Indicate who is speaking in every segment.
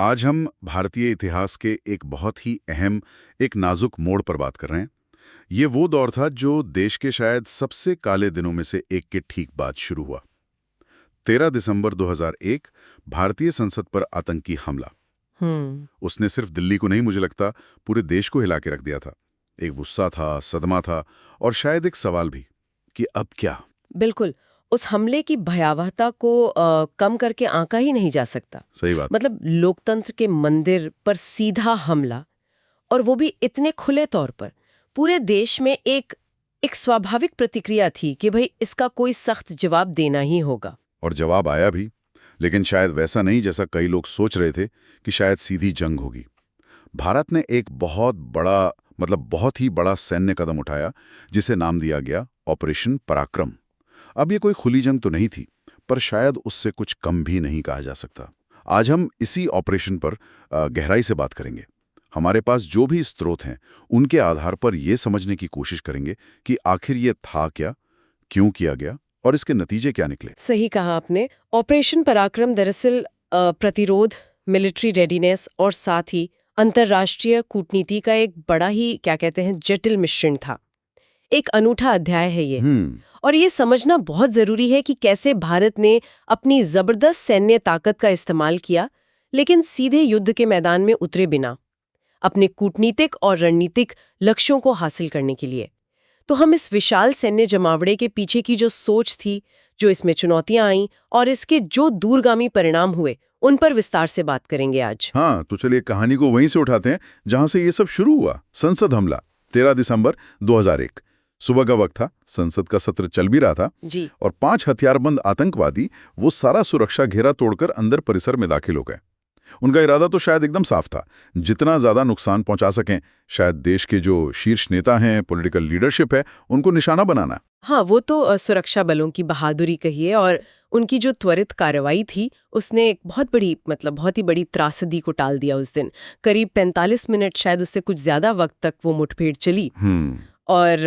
Speaker 1: आज हम भारतीय इतिहास के एक बहुत ही अहम, एक नाजुक मोड़ पर बात कर रहे हैं। ये वो दौर था जो देश के शायद सबसे काले दिनों में से एक के ठीक बाद शुरू हुआ। 13 दिसंबर 2001 भारतीय संसद पर आतंकी हमला। उसने सिर्फ दिल्ली को नहीं, मुझे लगता पूरे देश को हिला के रख दिया था। एक गुस्सा था, सदमा था और शायद एक सवाल भी कि अब क्या।
Speaker 2: बिल्कुल। उस हमले की भयावहता को कम करके आंका ही नहीं जा सकता।
Speaker 1: सही बात।
Speaker 2: मतलब लोकतंत्र के मंदिर पर सीधा हमला, और वो भी इतने खुले तौर पर। पूरे देश में एक स्वाभाविक प्रतिक्रिया थी कि भाई इसका कोई सख्त जवाब देना ही होगा।
Speaker 1: और जवाब आया भी, लेकिन शायद वैसा नहीं जैसा कई लोग सोच रहे थे कि शायद सीधी जंग होगी। भारत ने एक बहुत ही बड़ा सैन्य कदम उठाया, जिसे नाम दिया गया ऑपरेशन पराक्रम। अब ये कोई खुली जंग तो नहीं थी, पर शायद उससे कुछ कम भी नहीं कहा जा सकता। आज हम इसी ऑपरेशन पर गहराई से बात करेंगे। हमारे पास जो भी स्रोत हैं, उनके आधार पर यह समझने की कोशिश करेंगे कि आखिर ये था क्या, क्यों किया गया और इसके नतीजे क्या निकले।
Speaker 2: सही कहा आपने। ऑपरेशन पराक्रम दरअसल प्रतिरोध, मिलिट्री रेडीनेस और साथ ही अंतर्राष्ट्रीय कूटनीति का एक बड़ा ही जटिल मिश्रण था। एक अनूठा अध्याय है ये। और ये समझना बहुत जरूरी है कि कैसे भारत ने अपनी जबरदस्त सैन्य ताकत का इस्तेमाल किया, लेकिन सीधे युद्ध के मैदान में उतरे बिना, अपने कूटनीतिक और रणनीतिक लक्ष्यों को हासिल करने के लिए। तो हम इस विशाल सैन्य जमावड़े के पीछे की जो सोच थी, जो इसमें चुनौतियां आईं और इसके जो दूरगामी परिणाम हुए, उन पर विस्तार से बात करेंगे आज।
Speaker 1: हाँ, तो चलिए कहानी को वहीं से उठाते हैं जहां से ये सब शुरू हुआ। संसद हमला 13 दिसंबर 2001। सुबह का वक्त था, संसद का सत्र चल भी रहा था
Speaker 2: जी।
Speaker 1: और 5 हथियारबंद आतंकवादी वो सारा सुरक्षा घेरा तोड़कर अंदर परिसर में दाखिल हो गए। उनका इरादा तो शायद एकदम साफ था, जितना ज्यादा नुकसान पहुंचा सकें, शायद देश के जो शीर्ष नेता हैं, पॉलिटिकल लीडरशिप है, उनको निशाना बनाना।
Speaker 2: हाँ, वो तो सुरक्षा बलों की बहादुरी कहिए, और उनकी जो त्वरित कार्रवाई थी, उसने एक बहुत ही बड़ी त्रासदी को टाल दिया। उस दिन करीब 45 मिनट, शायद उससे कुछ ज्यादा वक्त तक वो मुठभेड़ चली और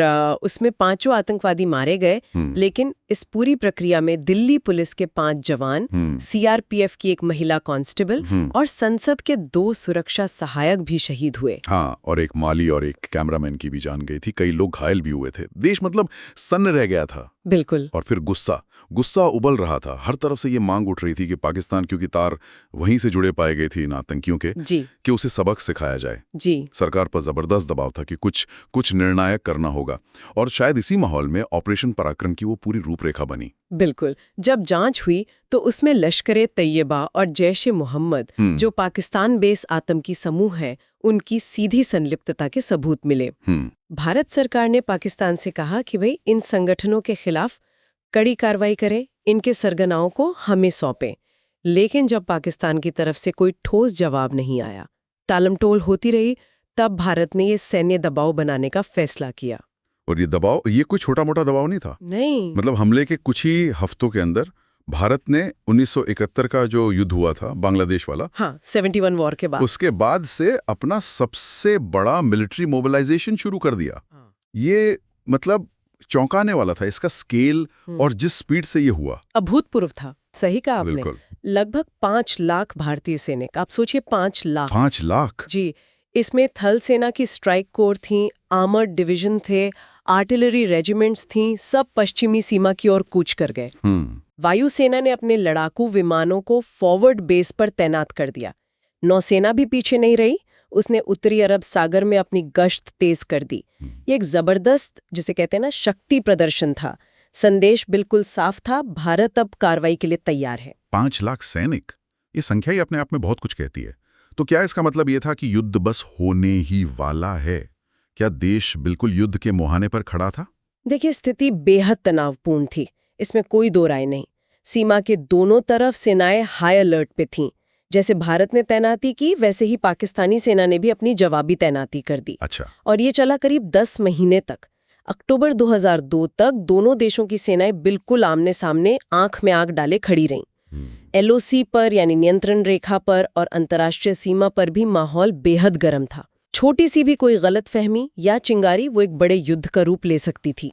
Speaker 2: उसमें 5 आतंकवादी मारे गए। लेकिन इस पूरी प्रक्रिया में दिल्ली पुलिस के 5 जवान, सीआरपीएफ की एक महिला कांस्टेबल और संसद के 2 सुरक्षा सहायक भी शहीद हुए।
Speaker 1: हाँ, और एक माली और एक कैमरामैन की भी जान गई थी। कई लोग घायल भी हुए थे। देश सन्न रह गया था।
Speaker 2: बिल्कुल।
Speaker 1: और फिर गुस्सा उबल रहा था। हर तरफ से ये मांग उठ रही थी कि पाकिस्तान, क्योंकि तार वहीं से जुड़े पाए गए थे इन आतंकियों के, कि उसे सबक सिखाया जाए।
Speaker 2: जी।
Speaker 1: सरकार पर जबरदस्त दबाव था कि कुछ निर्णायक करना होगा। और शायद इसी माहौल में ऑपरेशन पराक्रम की वो पूरी रूपरेखा बनी।
Speaker 2: बिल्कुल। जब जांच हुई तो उसमें लश्कर-ए-तैयबा और जैश-ए-मोहम्मद, जो पाकिस्तान बेस आतंकी समूह है, उनकी सीधी संलिप्तता के सबूत मिले। भारत सरकार ने पाकिस्तान से कहा कि भाई इन संगठनों के खिलाफ कड़ी कार्रवाई करें, इनके सरगनाओं को हमें सौंपें। लेकिन जब पाकिस्तान की तरफ से कोई ठोस जवाब नहीं आया, टालमटोल होती रही, तब भारत ने ये सैन्य दबाव बनाने का फैसला किया।
Speaker 1: और ये दबाव, ये कोई छोटा मोटा दबाव नहीं था।
Speaker 2: नहीं।
Speaker 1: हमले के कुछ ही हफ्तों के अंदर भारत ने 1971 का जो युद्ध हुआ था, बांग्लादेश वाला,
Speaker 2: हाँ, 71 वॉर के बाद,
Speaker 1: उसके बाद से अपना सबसे बड़ा मिलिट्री मोबिलाइजेशन शुरू कर दिया। ये चौंकाने वाला था, इसका स्केल और जिस स्पीड से ये हुआ,
Speaker 2: अभूतपूर्व था। सही कहा आपने।
Speaker 1: बिल्कुल।
Speaker 2: लगभग 5 लाख भारतीय सैनिक, आप सोचिए 5 लाख।
Speaker 1: 5 लाख?
Speaker 2: जी। इसमें थल सेना की स्ट्राइक कोर थी, आर्मर्ड डिवीजन थे, आर्टिलरी रेजिमेंट्स थीं, सब पश्चिमी सीमा की ओर कूच कर गए। वायुसेना ने अपने लड़ाकू विमानों को फॉरवर्ड बेस पर तैनात कर दिया। नौसेना भी पीछे नहीं रही, उसने उत्तरी अरब सागर में अपनी गश्त तेज कर दी। ये एक जबरदस्त, जिसे कहते हैं ना, शक्ति प्रदर्शन था। संदेश बिल्कुल साफ था, भारत अब कार्रवाई के लिए तैयार है।
Speaker 1: 5 लाख सैनिक, ये संख्या ही अपने आप में बहुत कुछ कहती है। तो क्या इसका मतलब ये था कि युद्ध बस होने ही वाला है? क्या देश बिल्कुल युद्ध के मुहाने पर खड़ा था?
Speaker 2: देखिए, स्थिति बेहद तनावपूर्ण थी, इसमें कोई दो राय नहीं। सीमा के दोनों तरफ सेनाएं हाई अलर्ट पे थीं। जैसे भारत ने तैनाती की, वैसे ही पाकिस्तानी सेना ने भी अपनी जवाबी तैनाती कर दी।
Speaker 1: अच्छा।
Speaker 2: और ये चला करीब 10 महीने तक। अक्टूबर 2002 तक दोनों देशों की सेनाएं बिल्कुल आमने सामने, आंख में आंख डाले खड़ी रहीं। एलओसी पर, यानी नियंत्रण रेखा पर, और अंतर्राष्ट्रीय सीमा पर भी माहौल बेहद गर्म था। छोटी सी भी कोई गलतफहमी या चिंगारी वो एक बड़े युद्ध का रूप ले सकती थी।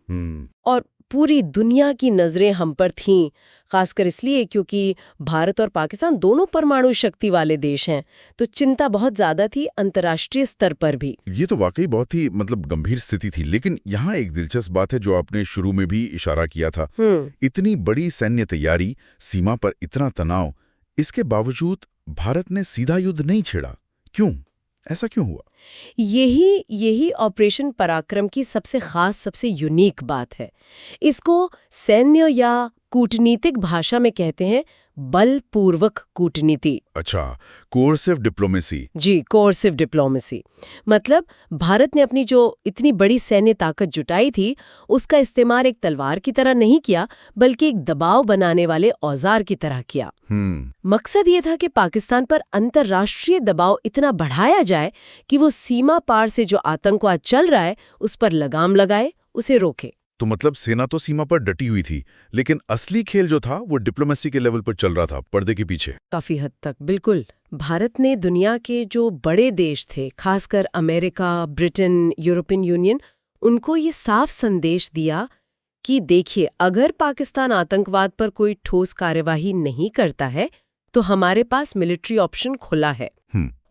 Speaker 2: और पूरी दुनिया की नजरें हम पर थीं, खासकर इसलिए क्योंकि भारत और पाकिस्तान दोनों परमाणु शक्ति वाले देश हैं, तो चिंता बहुत ज्यादा थी अंतर्राष्ट्रीय स्तर पर भी।
Speaker 1: ये तो वाकई बहुत ही गंभीर स्थिति थी। लेकिन यहाँ एक दिलचस्प बात है जो आपने शुरू में भी इशारा किया था। इतनी बड़ी सैन्य तैयारी, सीमा पर इतना तनाव, इसके बावजूद भारत ने सीधा युद्ध नहीं छेड़ा। क्यों? ऐसा क्यों हुआ?
Speaker 2: यही ऑपरेशन पराक्रम की सबसे खास, सबसे यूनिक बात है। इसको सैन्य या कूटनीतिक भाषा में कहते हैं बलपूर्वक कूटनीति।
Speaker 1: अच्छा, कोर्सिव डिप्लोमेसी।
Speaker 2: जी, कोर्सिव डिप्लोमेसी। मतलब भारत ने अपनी जो इतनी बड़ी सैन्य ताकत जुटाई थी, उसका इस्तेमाल एक तलवार की तरह नहीं किया, बल्कि एक दबाव बनाने वाले औजार की तरह किया। मकसद ये था कि पाकिस्तान पर अंतर्राष्ट्रीय दबाव इतना बढ़ाया जाए कि वो सीमा पार से जो आतंकवाद चल रहा है उस पर लगाम लगाए, उसे रोके।
Speaker 1: तो मतलब सेना तो सीमा पर डटी हुई थी, लेकिन असली खेल जो था वो डिप्लोमेसी के लेवल पर चल रहा था, पर्दे के पीछे।
Speaker 2: काफी हद तक, बिल्कुल। भारत ने दुनिया के जो बड़े देश थे, खासकर अमेरिका, ब्रिटेन, यूरोपियन यूनियन, उनको ये साफ संदेश दिया कि देखिए, अगर पाकिस्तान आतंकवाद पर कोई ठोस कार्यवाही नहीं करता है तो हमारे पास मिलिट्री ऑप्शन खुला है।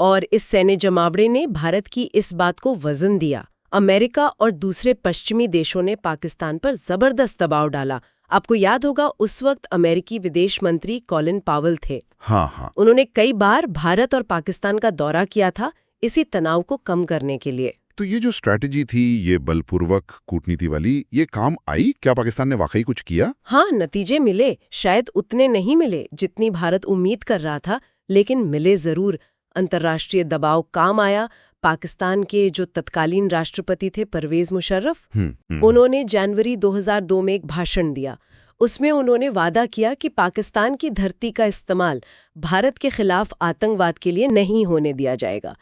Speaker 2: और इस सैन्य जमावड़े ने भारत की इस बात को वजन दिया। अमेरिका और दूसरे पश्चिमी देशों ने पाकिस्तान पर जबरदस्त दबाव डाला। आपको याद होगा, उस वक्त अमेरिकी विदेश मंत्री कॉलिन पावेल थे।
Speaker 1: हाँ।
Speaker 2: उन्होंने कई बार भारत और पाकिस्तान का दौरा किया था इसी तनाव को कम करने के लिए।
Speaker 1: तो ये जो स्ट्रैटेजी थी, ये बलपूर्वक कूटनीति वाली, ये काम आई? क्या पाकिस्तान ने वाकई कुछ किया?
Speaker 2: हाँ, नतीजे मिले। शायद उतने नहीं मिले जितनी भारत उम्मीद कर रहा था, लेकिन मिले जरूर। अंतर्राष्ट्रीय दबाव काम आया। पाकिस्तान के जो तत्कालीन राष्ट्रपति थे परवेज मुशर्रफ, उन्होंने जनवरी 2002 में एक भाषण दिया। उसमें उन्होंने वादा किया कि पाकिस्तान की धरती का इस्तेमाल भारत के खिलाफ आतंकवाद के लिए नहीं होने दिया जाएगा।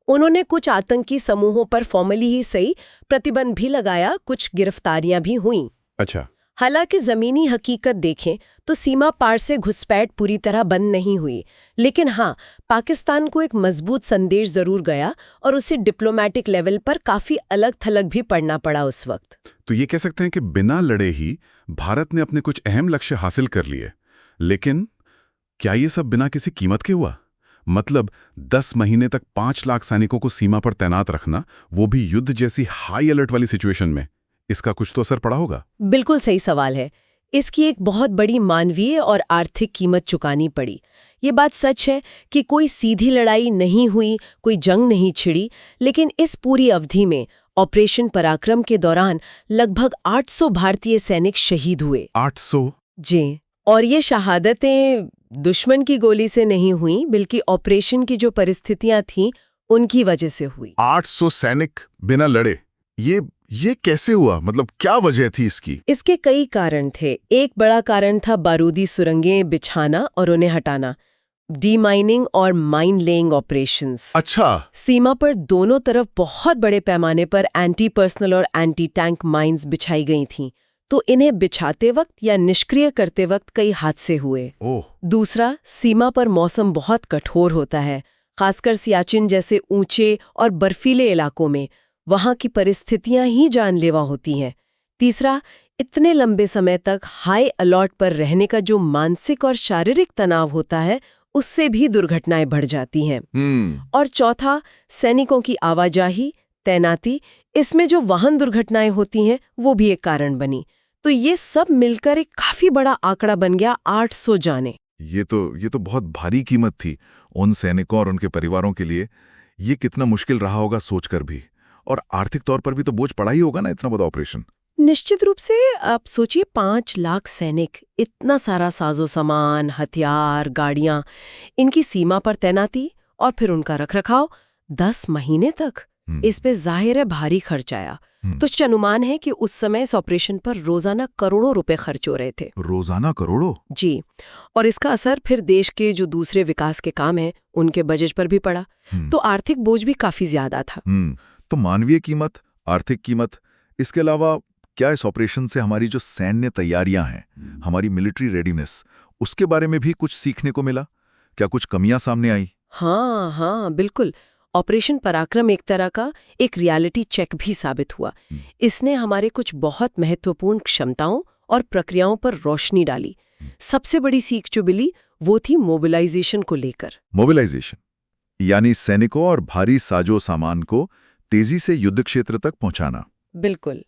Speaker 2: उन्होंने कुछ आतंकी समूहों पर फॉर्मली ही सही प्रतिबंध भी लगाया, कुछ गिरफ्तारियां भी हुईं।
Speaker 1: अच्छा।
Speaker 2: हालांकि जमीनी हकीकत देखें तो सीमा पार से घुसपैठ पूरी तरह बंद नहीं हुई, लेकिन हाँ, पाकिस्तान को एक मजबूत संदेश जरूर गया और उसे डिप्लोमेटिक लेवल पर काफी अलग थलग भी पड़ना पड़ा उस वक्त।
Speaker 1: तो ये कह सकते हैं कि बिना लड़े ही भारत ने अपने कुछ अहम लक्ष्य हासिल कर लिए। लेकिन क्या ये सब बिना किसी कीमत के हुआ? मतलब 10 महीने तक 5 लाख सैनिकों को सीमा पर तैनात रखना, वो भी युद्ध जैसी हाई अलर्ट वाली सिचुएशन में, इसका कुछ तो असर पड़ा होगा?
Speaker 2: बिल्कुल सही सवाल है। इसकी एक बहुत बड़ी मानवीय और आर्थिक कीमत चुकानी पड़ी। ये बात सच है कि कोई सीधी लड़ाई नहीं हुई, कोई जंग नहीं छिड़ी, लेकिन इस पूरी अवधि में ऑपरेशन पराक्रम के दौरान लगभग 800 भारतीय सैनिक शहीद हुए।
Speaker 1: 800?
Speaker 2: जी, और ये शहादतें दुश्मन की गोली से नहीं हुई, बल्कि ऑपरेशन की जो परिस्थितियां थीं उनकी वजह से हुई।
Speaker 1: 800 सैनिक बिना लड़े, ये कैसे हुआ? मतलब क्या वजह थी इसकी?
Speaker 2: इसके कई कारण थे। एक बड़ा कारण था बारूदी सुरंगें बिछाना और उन्हें हटाना, डीमाइनिंग और माइन लेइंग ऑपरेशंस।
Speaker 1: अच्छा।
Speaker 2: सीमा पर दोनों तरफ बहुत बड़े पैमाने पर एंटी पर्सनल और एंटी टैंक माइंस बिछाई गई थीं, तो इन्हें बिछाते वक्त या निष्क्रिय करते वक्त कई हादसे हुए। दूसरा, सीमा पर मौसम बहुत कठोर होता है, खासकर सियाचिन जैसे ऊंचे और बर्फीले इलाकों में। वहां की परिस्थितियां ही जानलेवा होती हैं। तीसरा, इतने लंबे समय तक हाई अलर्ट पर रहने का जो मानसिक और शारीरिक तनाव होता है, उससे भी दुर्घटनाएं बढ़ जाती हैं। और चौथा, सैनिकों की आवाजाही, तैनाती, इसमें जो वाहन दुर्घटनाएं होती हैं, वो भी एक कारण बनी। तो ये सब मिलकर एक काफी बड़ा आंकड़ा बन गया, 800 जाने।
Speaker 1: ये तो बहुत भारी कीमत थी उन सैनिकों और उनके परिवारों के लिए। ये कितना मुश्किल रहा होगा सोचकर भी। और आर्थिक तौर पर भी तो बोझ पड़ा ही होगा ना, इतना बड़ा ऑपरेशन।
Speaker 2: निश्चित रूप से। आप सोचिए, 5 लाख सैनिक, इतना सारा साजो सामान, हथियार, गाड़ियां, इनकी सीमा पर तैनाती और फिर उनका रखरखाव 10 महीने तक। इस पे जाहिर है भारी खर्च आया। तो अनुमान है कि उस समय इस ऑपरेशन पर रोजाना करोड़ों रुपए खर्च हो रहे थे।
Speaker 1: रोजाना करोड़ों?
Speaker 2: जी। और इसका असर फिर देश के जो दूसरे विकास के काम हैं उनके बजट पर भी पड़ा। तो आर्थिक बोझ भी काफी ज्यादा था।
Speaker 1: तो मानवीय कीमत, आर्थिक कीमत, इसके अलावा क्या इस ऑपरेशन से हमारी जो सैन्य तैयारियां हैं, हमारी मिलिट्री रेडीनेस, उसके बारे में भी कुछ सीखने को मिला? क्या कुछ कमियां सामने आई?
Speaker 2: हाँ, बिल्कुल। ऑपरेशन पराक्रम एक तरह का एक रियलिटी चेक भी साबित हुआ। इसने हमारे कुछ बहुत महत्वपूर्ण क्षमताओं और प्रक्रियाओं पर रोशनी डाली। सबसे बड़ी सीख जो मिली वो थी मोबिलाइजेशन को लेकर।
Speaker 1: मोबिलाइजेशन यानी सैनिकों और भारी साजो सामान को तेजी से युद्ध क्षेत्र तक पहुंचाना।
Speaker 2: बिल्कुल।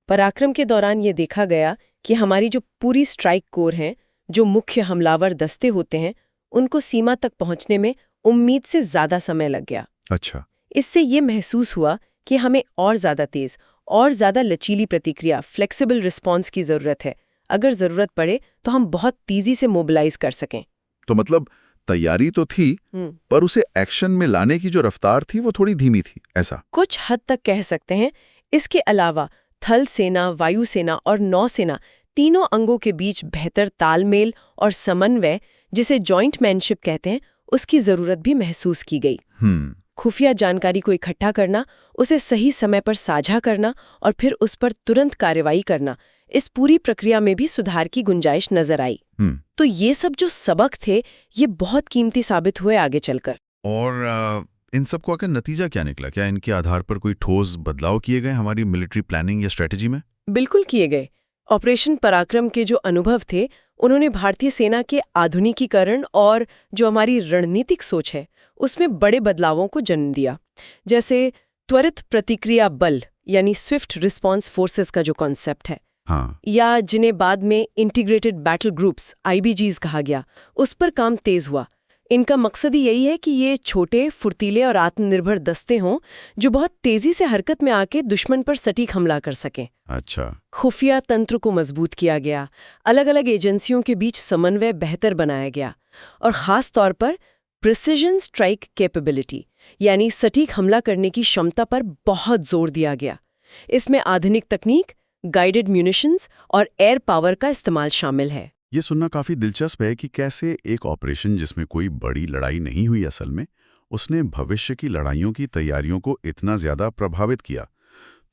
Speaker 2: पराक्रम के दौरान ये देखा गया कि हमारी जो पूरी स्ट्राइक कोर हैं, जो मुख्य हमलावर दस्ते होते हैं, उनको सीमा तक पहुंचने में उम्मीद से ज्यादा समय लग गया।
Speaker 1: अच्छा।
Speaker 2: इससे ये महसूस हुआ कि हमें और ज्यादा तेज और ज्यादा लचीली प्रतिक्रिया, फ्लेक्सिबल रिस्पॉन्स की जरूरत है, अगर जरूरत पड़े तो हम बहुत तेजी से मोबिलाइज कर सकें।
Speaker 1: तो मतलब तैयारी तो थी, पर उसे एक्शन में लाने की जो रफ्तार थी वो थोड़ी धीमी थी, ऐसा?
Speaker 2: कुछ हद तक कह सकते हैं। इसके अलावा थल सेना, वायुसेना और नौसेना तीनों अंगों के बीच बेहतर तालमेल और समन्वय, जिसे जॉइंट मैनशिप कहते हैं, उसकी जरूरत भी महसूस की गई। खुफिया जानकारी को इकट्ठा करना, उसे सही समय पर साझा करना और फिर उस पर तुरंत कार्रवाई करना, इस पूरी प्रक्रिया में भी सुधार की गुंजाइश नजर आई। तो ये सब जो सबक थे, ये बहुत कीमती साबित हुए आगे चलकर।
Speaker 3: और इन सब को आकर नतीजा क्या निकला? क्या इनके आधार पर कोई ठोस बदलाव किए गए हमारी मिलिट्री प्लानिंग या स्ट्रेटजी में?
Speaker 2: बिल्कुल किए गए। ऑपरेशन पराक्रम के जो अनुभव थे, उन्होंने भारतीय सेना के आधुनिकीकरण और जो हमारी रणनीतिक सोच है, उसमें बड़े बदलावों को जन्म दिया। जैसे त्वरित प्रतिक्रिया बल यानी स्विफ्ट रिस्पॉन्स फोर्सेस का जो कॉन्सेप्ट है, या जिन्हें बाद में इंटीग्रेटेड बैटल ग्रुप्स IBGs कहा गया, उस पर काम तेज हुआ। इनका मकसद ही यही है कि ये छोटे, फुर्तीले और आत्मनिर्भर दस्ते हों जो बहुत तेजी से हरकत में आके दुश्मन पर सटीक हमला कर सकें।
Speaker 3: अच्छा।
Speaker 2: खुफिया तंत्र को मजबूत किया गया, अलग अलग एजेंसियों के बीच समन्वय बेहतर बनाया गया और खास तौर पर प्रिसिजन स्ट्राइक कैपेबिलिटी यानी सटीक हमला करने की क्षमता पर बहुत जोर दिया गया। इसमें आधुनिक तकनीक, गाइडेड म्यूनिशंस और एयर पावर का इस्तेमाल शामिल है।
Speaker 1: ये सुनना काफी दिलचस्प है कि कैसे एक ऑपरेशन जिसमें कोई बड़ी लड़ाई नहीं हुई असल में, उसने भविष्य की लड़ाइयों की तैयारियों को इतना ज्यादा प्रभावित किया।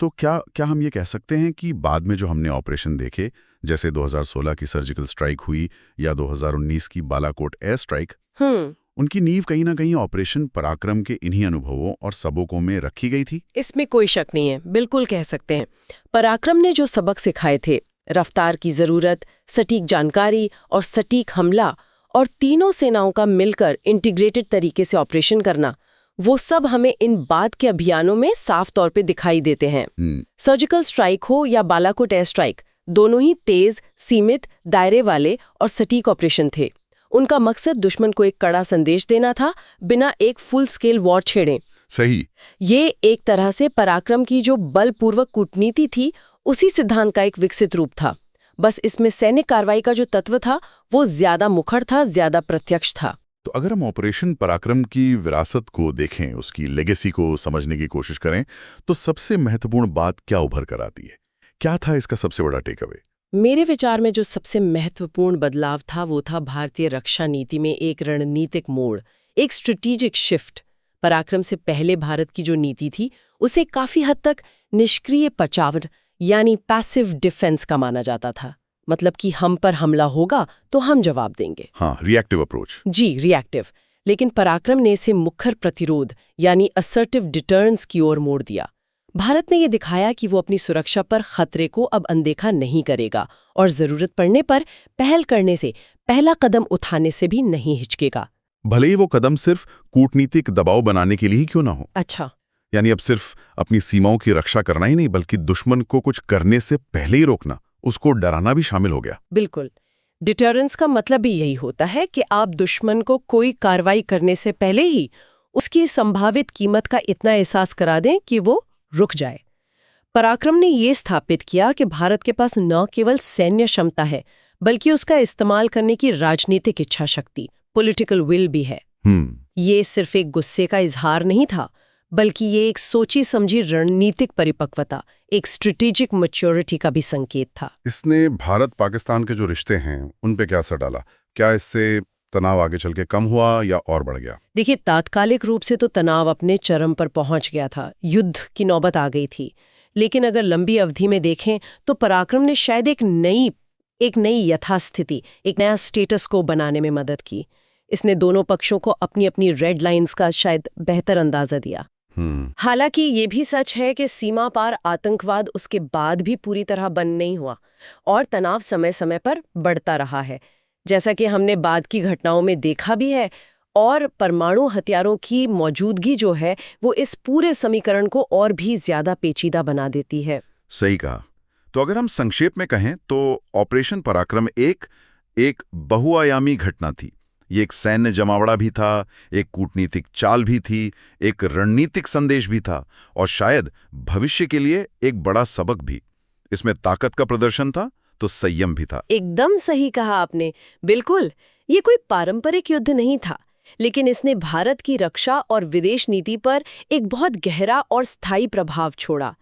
Speaker 1: तो क्या हम ये कह सकते हैं कि बाद में जो हमने ऑपरेशन देखे, जैसे 2016 की सर्जिकल स्ट्राइक हुई या 2019 की बालाकोट एयर स्ट्राइक, उनकी नींव कहीं ना कहीं ऑपरेशन पराक्रम के इन्हीं अनुभवों और सबकों में रखी गई थी?
Speaker 2: इसमें कोई शक नहीं है, बिल्कुल कह सकते हैं। पराक्रम ने जो सबक सिखाए थे, रफ्तार की जरूरत, सटीक जानकारी और सटीक हमला, और तीनों सेनाओं का मिलकर इंटीग्रेटेड तरीके से ऑपरेशन करना, वो सब हमें इन बाद के अभियानों में साफ तौर पे दिखाई देते हैं। सर्जिकल स्ट्राइक हो या बालाकोट एयर स्ट्राइक, दोनों ही तेज, सीमित, दायरे वाले और सटीक ऑपरेशन थे। उनका मकसद दुश्मन को एक कड़ा संदेश देना था, बिना एक फुल स्केल वॉर छेड़े।
Speaker 1: सही।
Speaker 2: ये एक तरह से पराक्रम की जो बलपूर्वक कूटनीति थी, उसी सिद्धांत का एक विकसित रूप था। बस इसमें सैनिक कार्रवाई का जो तत्व था, वो ज्यादा मुखर था, ज्यादा प्रत्यक्ष था।
Speaker 1: तो अगर हम ऑपरेशन पराक्रम की विरासत को देखें, उसकी लेगेसी को समझने की कोशिश करें, तो सबसे महत्वपूर्ण बात क्या उभर कर आती है? क्या था इसका सबसे बड़ा टेक अवे?
Speaker 2: मेरे विचार में जो सबसे महत्वपूर्ण बदलाव था, वो था भारतीय रक्षा नीति में एक रणनीतिक मोड़, एक स्ट्रेटेजिक शिफ्ट। पराक्रम से पहले भारत की जो नीति थी, उसे काफी हद तक निष्क्रिय पचावर यानी पैसिव डिफेंस का माना जाता था। मतलब कि हम पर हमला होगा तो हम जवाब देंगे।
Speaker 1: हाँ, रिएक्टिव अप्रोच।
Speaker 2: जी, रिएक्टिव। लेकिन पराक्रम ने इसे मुखर प्रतिरोध यानी असर्टिव डिटर्रेंस की ओर मोड़ दिया। भारत ने ये दिखाया कि वो अपनी सुरक्षा पर खतरे को अब अनदेखा नहीं करेगा और जरूरत पड़ने पर पहल करने से, पहला कदम उठाने से भी नहीं हिचकेगा।
Speaker 1: भले ही वो कदम सिर्फ कूटनीतिक दबाव बनाने के लिए ही क्यों ना हो।
Speaker 2: अच्छा।
Speaker 1: यानी अब सिर्फ अपनी सीमाओं की रक्षा करना ही नहीं, बल्कि दुश्मन को कुछ करने से पहले ही रोकना, उसको डराना भी शामिल हो गया।
Speaker 2: बिल्कुल। डिटरेंस का मतलब भी यही होता है कि आप दुश्मन को कोई कार्रवाई करने से पहले ही उसकी संभावित कीमत का इतना एहसास करा दें कि वो रुक जाए। पराक्रम ने ये स्थापित किया कि भारत के पास न केवल सैन्य क्षमता है, बल्कि उसका इस्तेमाल करने की राजनीतिक इच्छा शक्ति, पॉलिटिकल विल भी है। ये सिर्फ एक गुस्से का इजहार नहीं था, बल्कि ये एक सोची समझी रणनीतिक परिपक्वता, एक स्ट्रेटेजिक मैच्योरिटी का भी संकेत था।
Speaker 1: इसने भारत पाकिस्तान के जो रिश्ते हैं, उन पे क्या असर डाला? क्या इससे तनाव आगे चल के कम हुआ या और बढ़ गया?
Speaker 2: देखिए, तात्कालिक रूप से तो तनाव अपने चरम पर पहुंच गया था, युद्ध की नौबत आ गई थी। लेकिन अगर लंबी अवधि में देखें तो पराक्रम ने शायद एक नई यथास्थिति, एक नया स्टेटस को बनाने में मदद की। इसने दोनों पक्षों को अपनी अपनी रेड लाइंस का शायद बेहतर अंदाजा दिया। हालांकि ये भी सच है कि सीमा पार आतंकवाद उसके बाद भी पूरी तरह बंद नहीं हुआ और तनाव समय समय पर बढ़ता रहा है, जैसा कि हमने बाद की घटनाओं में देखा भी है। और परमाणु हथियारों की मौजूदगी जो है वो इस पूरे समीकरण को और भी ज्यादा पेचीदा बना देती है।
Speaker 1: सही कहा। तो अगर हम संक्षेप में कहें तो ऑपरेशन पराक्रम एक बहुआयामी घटना थी। ये एक सैन्य जमावड़ा भी था, एक कूटनीतिक चाल भी थी, एक रणनीतिक संदेश भी था और शायद भविष्य के लिए एक बड़ा सबक भी। इसमें ताकत का प्रदर्शन था तो संयम भी था।
Speaker 2: एकदम सही कहा आपने। बिल्कुल, ये कोई पारंपरिक युद्ध नहीं था, लेकिन इसने भारत की रक्षा और विदेश नीति पर एक बहुत गहरा और स्थायी प्रभाव छोड़ा।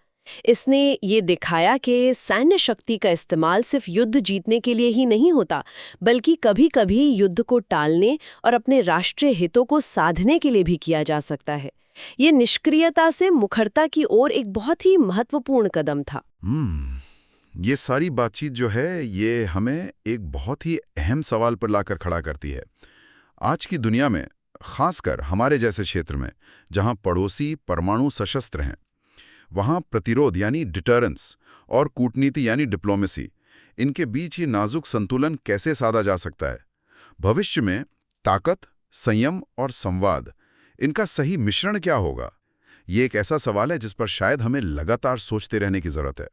Speaker 2: इसने ये दिखाया कि सैन्य शक्ति का इस्तेमाल सिर्फ युद्ध जीतने के लिए ही नहीं होता, बल्कि कभी-कभी युद्ध को टालने और अपने राष्ट्रीय हितों को साधने के लिए भी किया जा सकता है। ये निष्क्रियता से मुखरता की ओर एक बहुत ही महत्वपूर्ण कदम था।
Speaker 1: ये सारी बातचीत जो है ये हमें एक बहुत ही अहम सवाल पर लाकर खड़ा करती है। आज की दुनिया में, खासकर हमारे जैसे क्षेत्र में जहां पड़ोसी परमाणु सशस्त्र हैं, वहां प्रतिरोध यानी डिटरेंस और कूटनीति यानी डिप्लोमेसी, इनके बीच ये नाजुक संतुलन कैसे साधा जा सकता है? भविष्य में ताकत, संयम और संवाद, इनका सही मिश्रण क्या होगा? ये एक ऐसा सवाल है जिस पर शायद हमें लगातार सोचते रहने की जरूरत है।